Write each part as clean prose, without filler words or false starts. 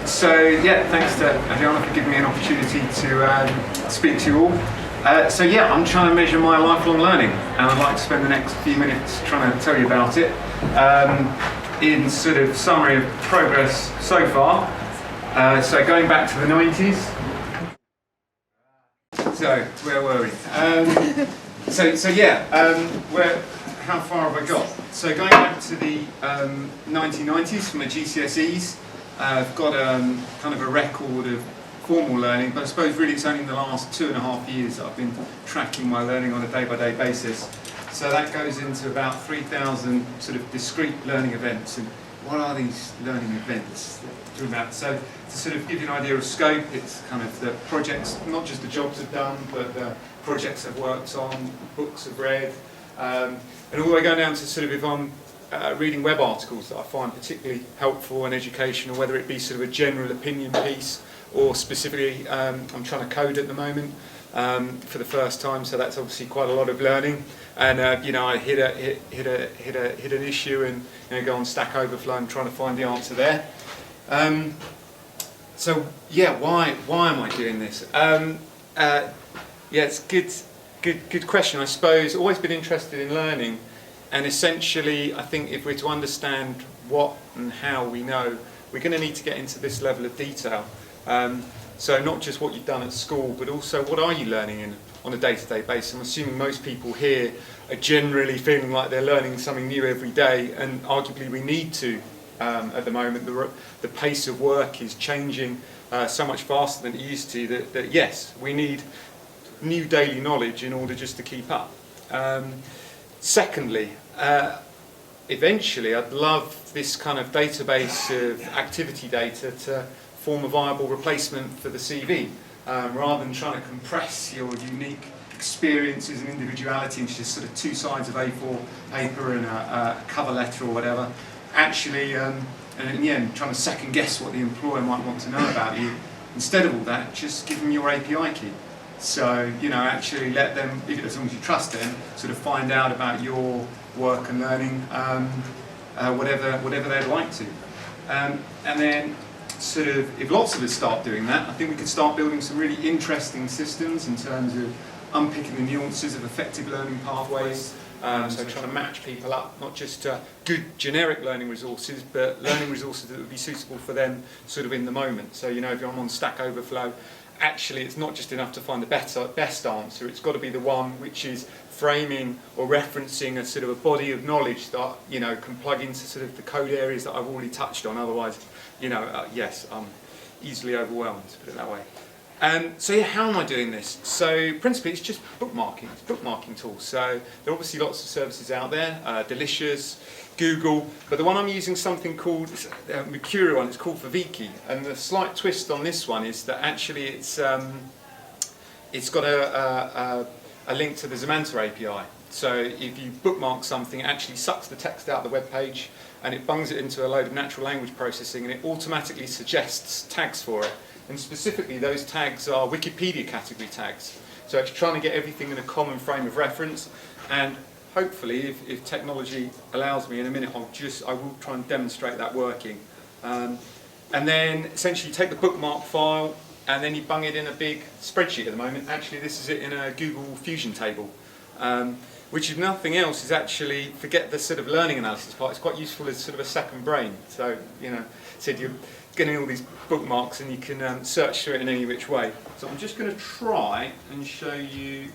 So yeah, thanks to Adriana for giving me an opportunity to speak to you all. So yeah, I'm trying to measure my lifelong learning, and I'd like to spend the next few minutes trying to tell you about it. In sort of summary of progress so far. So going back to the 90s. So where were we? How far have I got? So going back to the 1990s from the GCSEs, I've got kind of a record of formal learning, but I suppose really it's only in the last 2.5 years that I've been tracking my learning on a day-by-day basis. So that goes into about 3,000 sort of discrete learning events. And what are these learning events that we're talking about? So to sort of give you an idea of scope, it's kind of the projects, not just the jobs I've done, but the projects I've worked on, books I've read, and all the way going down to sort of if I'm reading web articles that I find particularly helpful and educational, whether it be sort of a general opinion piece or specifically I'm trying to code at the moment for the first time, so that's obviously quite a lot of learning. And I hit an issue and go on Stack Overflow and trying to find the answer there. So yeah, why am I doing this? Yeah, it's good question. I suppose always been interested in learning, and essentially I think if we're to understand what and how we know, we're going to need to get into this level of detail. So not just what you've done at school, but also what are you learning on a day-to-day basis. I'm assuming most people here are generally feeling like they're learning something new every day, and arguably we need to at the moment. The pace of work is changing so much faster than it used to that yes, we need new daily knowledge in order just to keep up. Secondly, eventually I'd love this kind of database of activity data to form a viable replacement for the CV, rather than trying to compress your unique experiences and individuality into just sort of 2 sides of A4 paper and a cover letter or whatever. Actually, and in the end, trying to second guess what the employer might want to know about you. Instead of all that, just give them your API key. So, actually let them, as long as you trust them, sort of find out about your work and learning, whatever they'd like to. And then, sort of, if lots of us start doing that, I think we could start building some really interesting systems in terms of unpicking the nuances of effective learning pathways. So trying to match people up, not just good generic learning resources, but learning resources that would be suitable for them sort of in the moment. So, if I'm on Stack Overflow, actually it's not just enough to find the best answer, it's got to be the one which is framing or referencing a sort of a body of knowledge that, can plug into sort of the code areas that I've already touched on. Otherwise, yes, I'm easily overwhelmed, to put it that way. So yeah, how am I doing this? So principally it's just bookmarking. It's bookmarking tools. So there are obviously lots of services out there, Delicious, Google, but the one I'm using something called, a Mercurial one, it's called Faviki. And the slight twist on this one is that actually it's got a link to the Zamanta API. So if you bookmark something, it actually sucks the text out of the web page and it bungs it into a load of natural language processing, and it automatically suggests tags for it. And specifically those tags are Wikipedia category tags. So it's trying to get everything in a common frame of reference, and hopefully if technology allows me in a minute, I will try and demonstrate that working. And then essentially take the bookmark file and then you bung it in a big spreadsheet at the moment. Actually this is it in a Google Fusion table. Which if nothing else is actually, forget the sort of learning analysis part, it's quite useful as sort of a second brain. So, said you're getting all these bookmarks and you can search through it in any which way. So I'm just going to try and show you,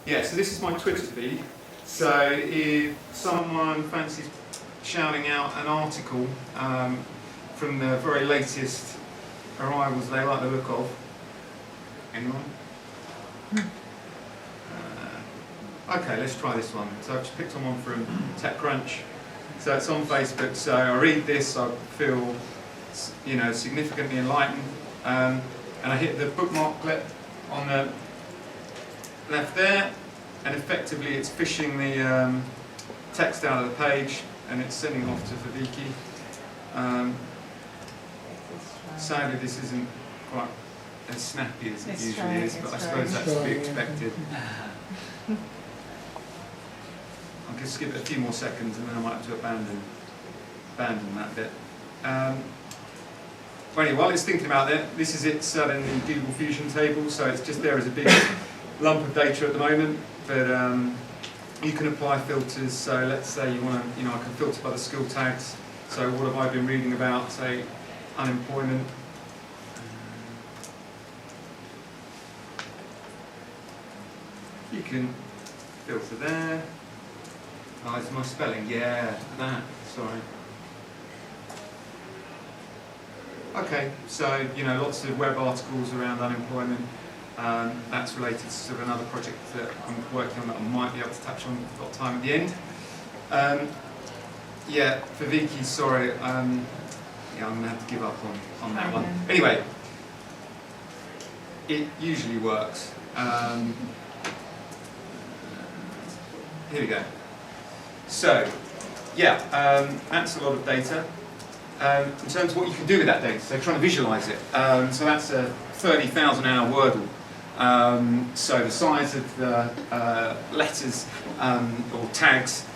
so this is my Twitter feed. So if someone fancies shouting out an article from the very latest arrivals they like the look of, anyone? Okay, let's try this one. So I've just picked on one from TechCrunch. So it's on Facebook. So I read this, I feel, significantly enlightened, and I hit the bookmark clip on the left there, and effectively it's fishing the text out of the page, and it's sending off to Faviki. Sadly, this isn't quite as snappy as it usually is, but I suppose that's to be expected. I'll just give it a few more seconds and then I might have to abandon that bit. Well, anyway, while it's thinking about that, this is it set in the Google Fusion table, so it's just there as a big lump of data at the moment, but you can apply filters. So let's say you want to, I can filter by the skill tags. So what have I been reading about, say, unemployment. You can filter there. Oh, it's my spelling, yeah, that, sorry. Okay, so, lots of web articles around unemployment. That's related to sort of another project that I'm working on that I might be able to touch on if I've got time at the end. Yeah, for Vicky, sorry, I'm going to have to give up on that one. Anyway, it usually works. Here we go. So, that's a lot of data. In terms of what you can do with that data, so trying to visualise it. So that's a 30,000 hour Wordle. So the size of the letters or tags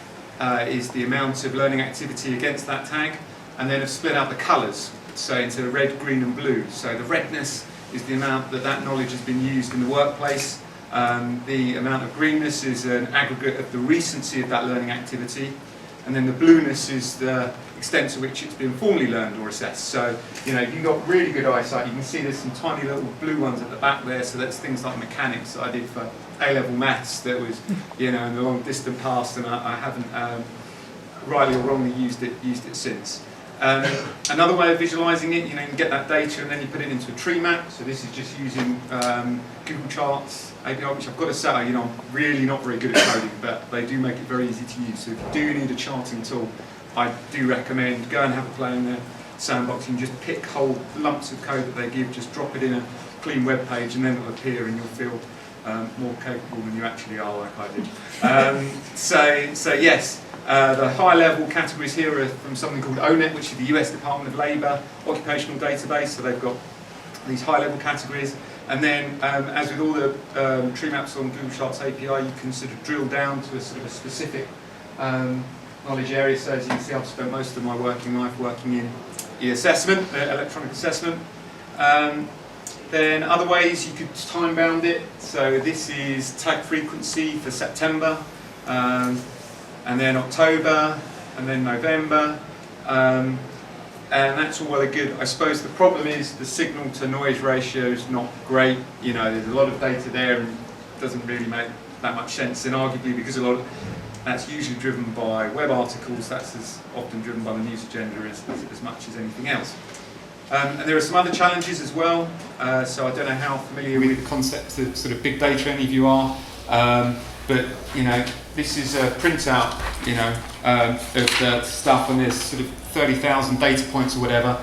is the amount of learning activity against that tag, and then I've split out the colours, so into red, green and blue. So the redness is the amount that knowledge has been used in the workplace. The amount of greenness is an aggregate of the recency of that learning activity, and then the blueness is the extent to which it's been formally learned or assessed. So, if you've got really good eyesight, you can see there's some tiny little blue ones at the back there, so that's things like mechanics that I did for A-level maths that was, in the long distant past, and I haven't rightly or wrongly used it since. Another way of visualising it, you can get that data and then you put it into a tree map. So this is just using Google Charts API, which I've got to say, I'm really not very good at coding, but they do make it very easy to use. So if you do need a charting tool, I do recommend go and have a play in their sandbox. You can just pick whole lumps of code that they give, just drop it in a clean web page, and then it'll appear and you'll feel more capable than you actually are, like I did. So yes. The high-level categories here are from something called ONET, which is the US Department of Labour occupational database. So they've got these high-level categories. And then, as with all the tree maps on Google Charts API, you can sort of drill down to a sort of a specific knowledge area. So as you can see, I've spent most of my working life working in e-assessment, electronic assessment. Then other ways you could time-bound it. So this is tag frequency for September. And then October, and then November, and that's all well and good. I suppose the problem is the signal to noise ratio is not great. There's a lot of data there and it doesn't really make that much sense, and arguably because a lot of that's usually driven by web articles, that's as often driven by the news agenda as much as anything else. And there are some other challenges as well, so I don't know how familiar with the concept of sort of big data any of you are, but this is a printout, of the stuff, and there's sort of 30,000 data points or whatever.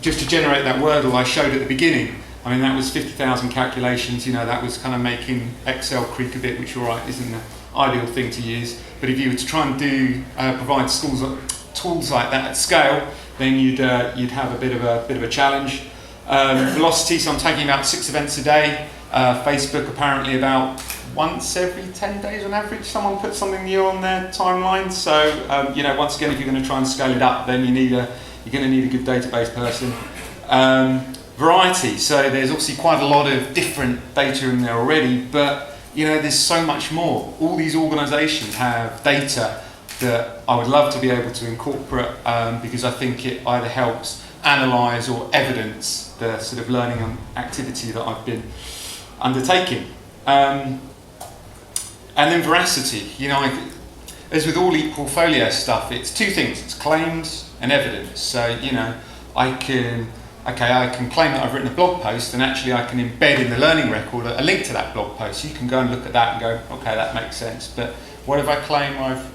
Just to generate that Wordle I showed at the beginning, that was 50,000 calculations. That was kind of making Excel creak a bit, which, all right, isn't the ideal thing to use. But if you were to try and provide schools tools like that at scale, then you'd have a bit of a challenge. Velocity, so I'm taking about 6 events a day. Facebook apparently about once every 10 days on average someone puts something new on their timeline. So once again, if you're going to try and scale it up, then you're going to need a good database person. Variety, so there's obviously quite a lot of different data in there already, but there's so much more. All these organisations have data that I would love to be able to incorporate, because I think it either helps analyse or evidence the sort of learning activity that I've been undertaking. And then veracity, as with all ePortfolio stuff, it's two things: it's claims and evidence. So I can claim that I've written a blog post, and actually I can embed in the learning record a link to that blog post. You can go and look at that and go, okay, that makes sense. But what if I claim I've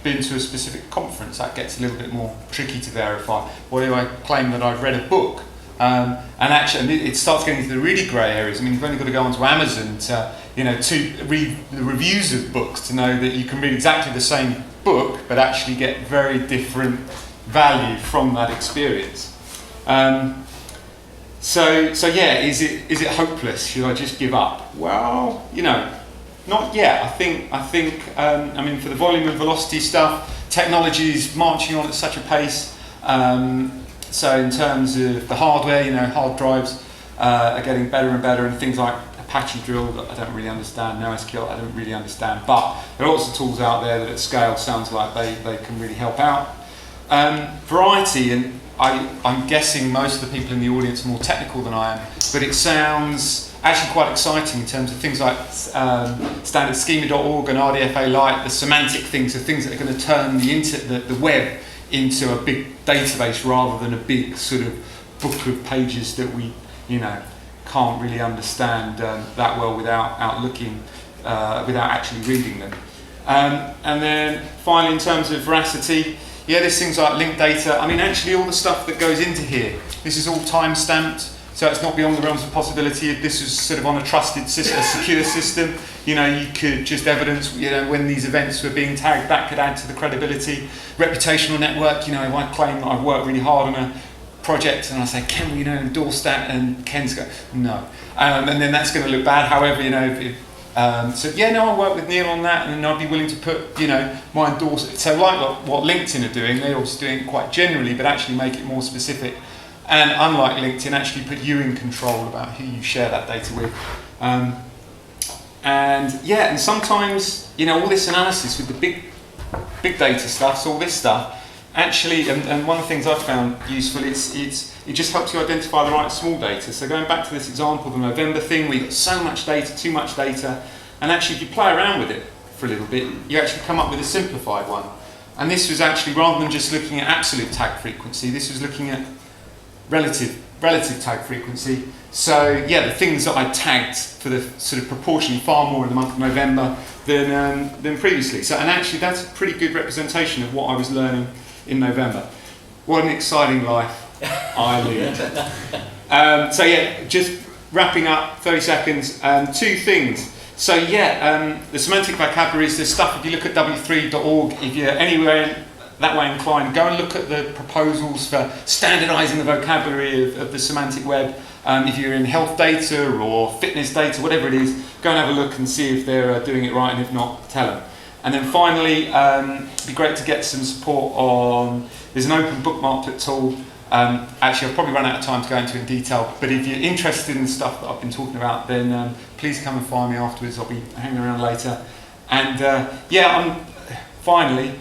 been to a specific conference? That gets a little bit more tricky to verify. What if I claim that I've read a book? And actually, it starts getting into the really grey areas. You've only got to go onto Amazon to read the reviews of books to know that you can read exactly the same book, but actually get very different value from that experience. So yeah, is it hopeless? Should I just give up? Well, Not yet. I think. I mean, for the volume and velocity stuff, technology is marching on at such a pace. So in terms of the hardware, hard drives are getting better and better, and things like Apache Drill that I don't really understand, NoSQL I don't really understand, but there are lots of tools out there that at scale sounds like they can really help out. Variety, and I'm guessing most of the people in the audience are more technical than I am, but it sounds actually quite exciting in terms of things like standard schema.org and RDFA Lite, the semantic things, the things that are going to turn the web into a big database rather than a big sort of book of pages that we, can't really understand that well without looking, without actually reading them. And then finally, in terms of veracity, there's things like linked data. I mean, actually all the stuff that goes into here, this is all time-stamped, so it's not beyond the realms of possibility. If this was sort of on a trusted system, a secure system, you could just evidence, when these events were being tagged, that could add to the credibility. Reputational network, if I claim that I've worked really hard on a project and I say, can we endorse that? And Ken's go, no. And then that's going to look bad. However, I work with Neil on that, and I'd be willing to put, my endorsement. So like what LinkedIn are doing, they're obviously doing it quite generally, but actually make it more specific. And unlike LinkedIn, actually put you in control about who you share that data with. And sometimes, all this analysis with the big data stuff, so all this stuff, actually, and one of the things I've found useful is it just helps you identify the right small data. So going back to this example, the November thing, we got so much data, too much data, and actually if you play around with it for a little bit, you actually come up with a simplified one. And this was actually, rather than just looking at absolute tag frequency, this was looking at relative tag frequency. So the things that I tagged for the sort of proportion far more in the month of November than previously. So, and actually that's a pretty good representation of what I was learning in November. What an exciting life I lead. Just wrapping up, 30 seconds, two things. So the semantic vocabulary is the stuff. If you look at w3.org, if you're anywhere that way inclined, go and look at the proposals for standardising the vocabulary of the semantic web. If you're in health data or fitness data, whatever it is, go and have a look and see if they're doing it right, and if not, tell them. And then finally, it'd be great to get some support on, there's an open bookmarklet tool. Actually, I've probably run out of time to go into in detail, but if you're interested in the stuff that I've been talking about, then please come and find me afterwards. I'll be hanging around later. And finally,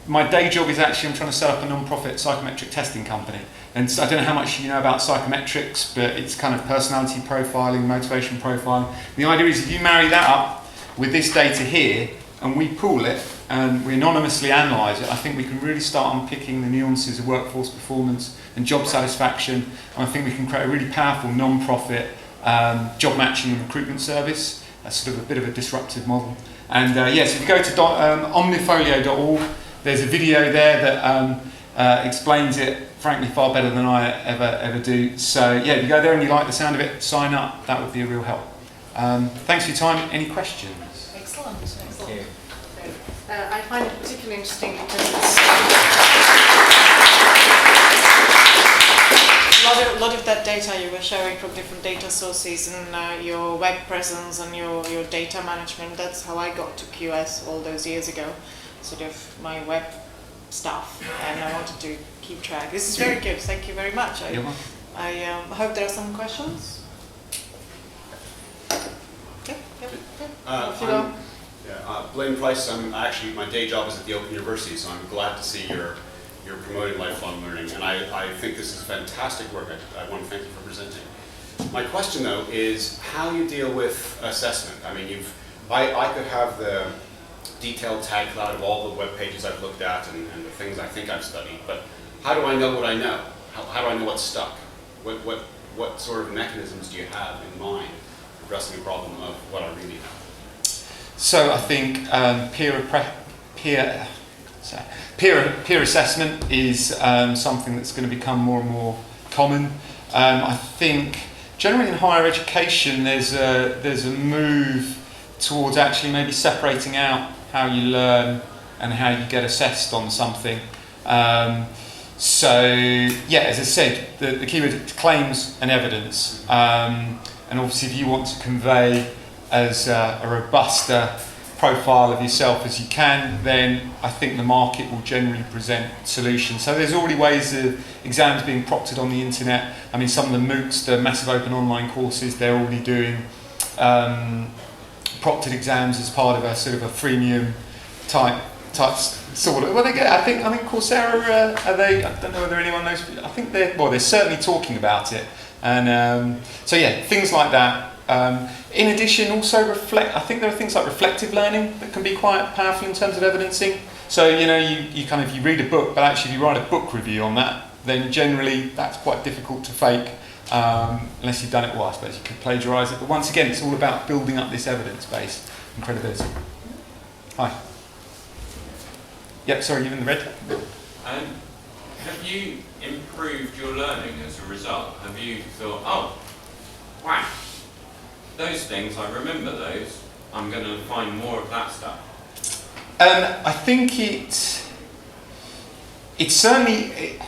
my day job is actually, I'm trying to set up a non-profit psychometric testing company. And so I don't know how much you know about psychometrics, but it's kind of personality profiling, motivation profiling. The idea is if you marry that up with this data here, and we pool it, and we anonymously analyse it, I think we can really start unpicking the nuances of workforce performance and job satisfaction, and I think we can create a really powerful non-profit job matching and recruitment service. That's sort of a bit of a disruptive model. And so if you go to omnifolio.org, there's a video there that explains it, frankly, far better than I ever do. So if you go there and you like the sound of it, sign up. That would be a real help. Thanks for your time. Any questions? Excellent. Thank you. I find it particularly interesting because it's a lot of that data you were sharing from different data sources and your web presence and your data management. That's how I got to QS all those years ago, sort of my web stuff, and I wanted to keep track. This is very good. Thank you very much. I hope there are some questions. Blaine Price. My day job is at the Open University, so I'm glad to see you're promoting lifelong learning, and I think this is fantastic work. I want to thank you for presenting. My question, though, is how you deal with assessment. I mean, I could have the detailed tag cloud of all the web pages I've looked at and the things I think I've studied, but how do I know what I know? How do I know what's stuck? What sort of mechanisms do you have in mind addressing a problem of what I really know? So I think peer assessment is something that's going to become more and more common. I think generally in higher education there's a move towards actually maybe separating out how you learn and how you get assessed on something. As I said, the keyword is claims and evidence. And obviously if you want to convey as a robust profile of yourself as you can, then I think the market will generally present solutions. So there's already ways of exams being proctored on the internet. I mean, some of the MOOCs, the massive open online courses, they're already doing proctored exams as part of a sort of a freemium type sort of. Well, they get. I think Coursera are they? I don't know whether anyone knows. I think they're certainly talking about it. And so yeah, things like that. In addition, also I think there are things like reflective learning that can be quite powerful in terms of evidencing. So you read a book, but actually if you write a book review on that, then generally that's quite difficult to fake unless you've done it. Well, I suppose you could plagiarise it, but once again, it's all about building up this evidence base and credibility. Hi. Yep. Sorry, you're in the red. Have you improved your learning as a result? Have you thought, oh, wow, those things, I remember those, I'm going to find more of that stuff? I think it's certainly,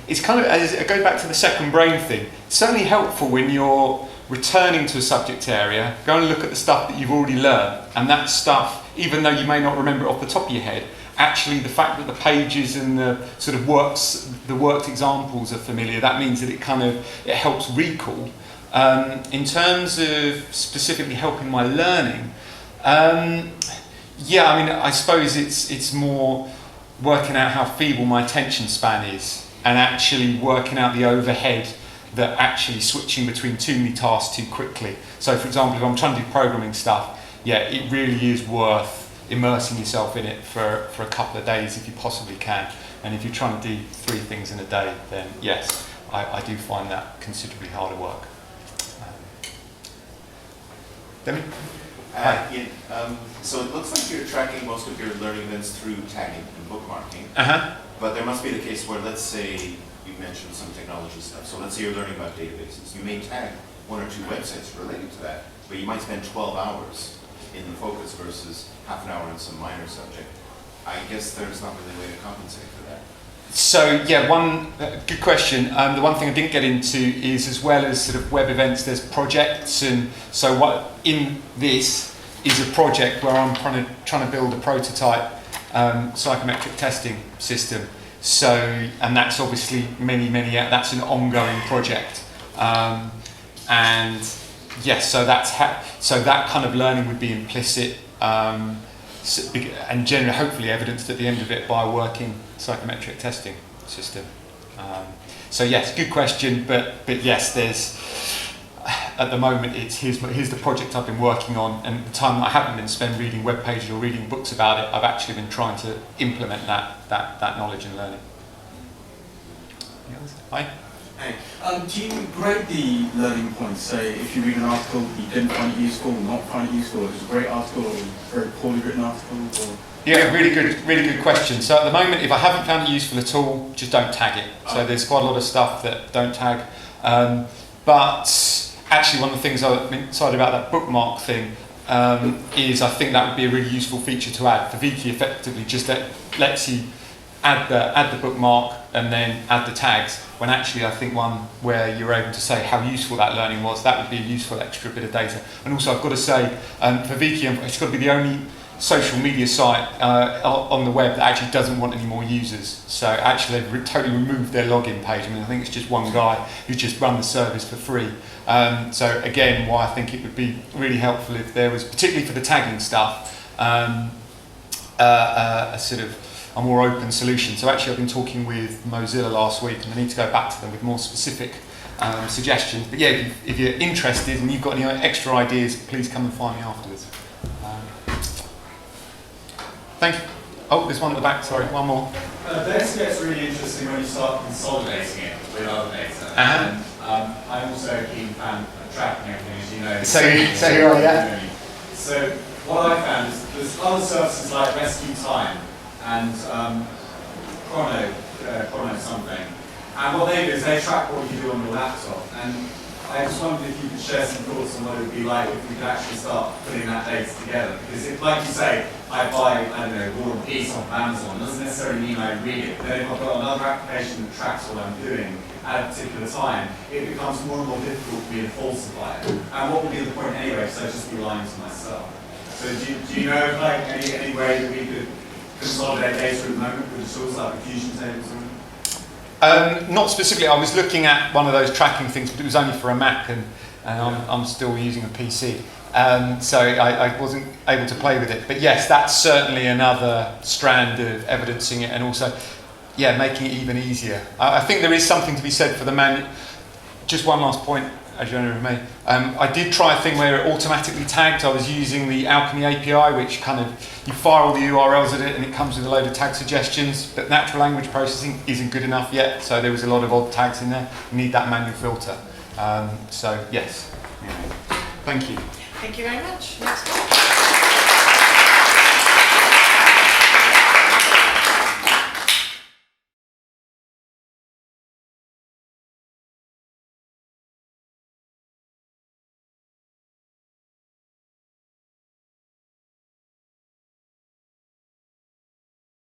it's kind of, as I go back to the second brain thing, it's certainly helpful when you're returning to a subject area, go and look at the stuff that you've already learned, and that stuff, even though you may not remember it off the top of your head, actually the fact that the pages and the sort of worked examples are familiar, that means that it helps recall. In terms of specifically helping my learning, yeah, I mean, I suppose it's more working out how feeble my attention span is and actually working out the overhead that actually switching between too many tasks too quickly. So for example, if I'm trying to do programming stuff, yeah, it really is worth immersing yourself in it for a couple of days if you possibly can. And if you're trying to do 3 things in a day, then yes, I do find that considerably harder work. Demi? So it looks like you're tracking most of your learning events through tagging and bookmarking. But there must be the case where, let's say, you mentioned some technology stuff. So let's say you're learning about databases. You may tag 1 or 2 websites related to that, but you might spend 12 hours in the focus versus half an hour on some minor subject. I guess there's not really a way to compensate for that. So yeah, good question. The one thing I didn't get into is, as well as sort of web events, there's projects, and so what in this is a project where I'm trying to build a prototype psychometric testing system. So, and that's obviously that's an ongoing project, and yes, so that kind of learning would be implicit. And generally, hopefully evidenced at the end of it by a working psychometric testing system. So yes, good question, but yes, there's at the moment here's the project I've been working on, and the time that I haven't been spent reading web pages or reading books about it, I've actually been trying to implement that knowledge and learning. Hi. Hey, do you grade the learning points? Say, if you read an article, you didn't find it useful, not find it useful, it was a great article, or a very poorly written article, or... Yeah, really good question. So at the moment, if I haven't found it useful at all, just don't tag it. So there's quite a lot of stuff that don't tag. But actually, one of the things I'm excited about that bookmark thing is I think that would be a really useful feature to add. The Viki effectively just lets you add the bookmark and then add the tags, when actually I think one where you're able to say how useful that learning was, that would be a useful extra bit of data. And also I've got to say, for Viki, it's got to be the only social media site on the web that actually doesn't want any more users. So actually they've totally removed their login page. I mean, I think it's just one guy who just run the service for free. So again, why I think it would be really helpful if there was, particularly for the tagging stuff, a sort of a more open solution. So actually I've been talking with Mozilla last week, and I need to go back to them with more specific suggestions. But yeah, if you're interested and you've got any extra ideas, please come and find me afterwards. Thank you. Oh, there's one at the back, sorry, one more. Data gets really interesting when you start consolidating it with other data. And I'm also a keen fan of tracking everything, as you know. So you are, yeah. So what I found is there's other services like Rescue Time and Chrono something. And what they do is they track what you do on your laptop. And I just wondered if you could share some thoughts on what it would be like if we could actually start putting that data together. Because if, like you say, I buy, I don't know, War and Peace off Amazon, doesn't necessarily mean I read it. Then if I've got another application that tracks what I'm doing at a particular time, it becomes more and more difficult for me to falsify it. And what would be the point anyway, so I'd just be lying to myself. So do you know like any way that we could consolidate data at the moment with the tools like the fusion tables or anything? Not specifically. I was looking at one of those tracking things, but it was only for a Mac, and I'm still using a PC. So I wasn't able to play with it. But yes, that's certainly another strand of evidencing it, and also, yeah, making it even easier. I think there is something to be said for the man. Just one last point, as you know, me. I did try a thing where it automatically tagged. I was using the Alchemy API, which kind of, you fire all the URLs at it and it comes with a load of tag suggestions, but natural language processing isn't good enough yet, so there was a lot of odd tags in there. You need that manual filter. So yes, thank you. Thank you very much. Next one.